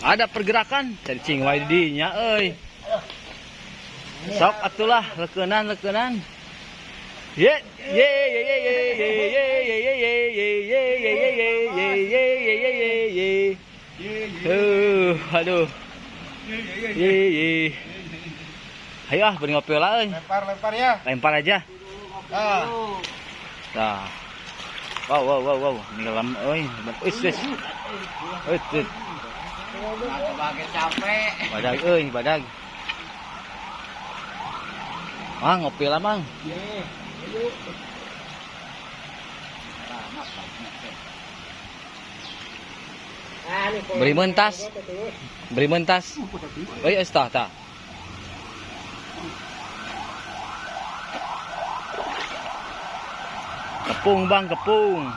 Ada pergerakan cacing wae di dinya euy. Sok atulah leukeunnan. Ye ye ye ye ye ye ye ye ye ye ye ye ye ye. Aduh. Ye. Ayo ah beri ngopi lah euy. Lempar ya. Lempar aja. Nah. Wow. Ini dalam euy. Wis. Pakai capek. Badag euy, badag. Mang ngopi lah, Mang. Beri mentas. Euy, tah. Kepung, Bang, kepung.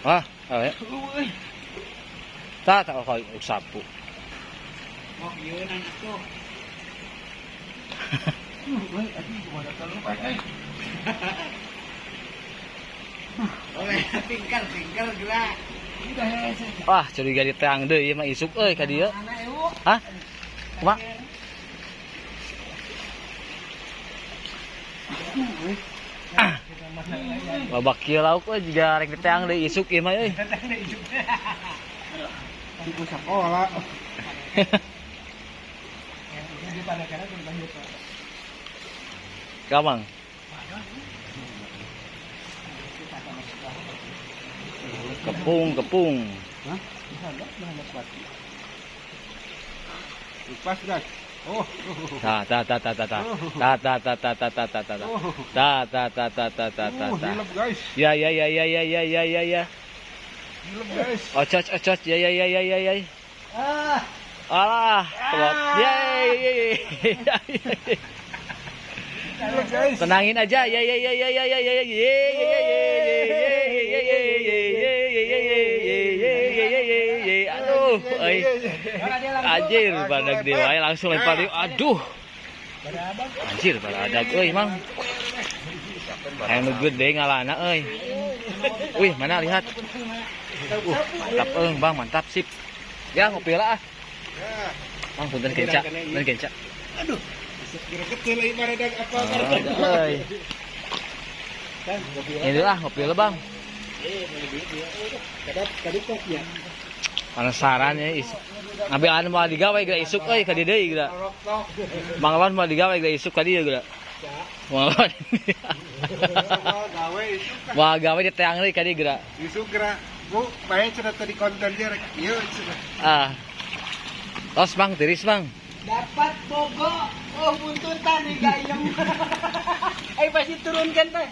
Ah, awe. Tak kau sapu. Mau yeuna atuh. Oleh tinggal gila. Wah, curiga di teang deui mah isuk euy ka dieu. Hah? Kumaha? Babak kieu lauk euy jiga rek di teang deui isuk ieu mah euy. Ibu sekolah. Gamang. Kepung. Hah? Pas guys. Oh. Ta. Hilap guys. Ya. Hilap guys. Ocot. Ya. Alah, telot. Hilap guys. Tenangin aja. Ya. Aduh, euy. Anjir, badag deui wae langsung lempar deui. Aduh. Anjir, badag euy, Mang. Hayang nu gede ngalana euy. Wih, mana lihat. Mantap Bang, mantap sip. Ya ngopi lah ah. Mang punten kenca. Aduh. Kira kecil ibarat apa Euy. Ini lah ngopi lah, Bang. Tadi kok ya. Penasaran ya ngambilan mau digawe geura isuk euy ka dieu deui geura. Manglon mau digawe geura isuk ka dieu geura. Manglon. Gawe isuk. Wah gawe di teang deui ka dieu geura. Isuk geura. Bu, bae cenah tadi konten dia rek. Ieu isuk. Ah. Tos Bang, tiris Bang. Dapat bogo. Oh, buntutan di gayem. Pasti turunkan teh.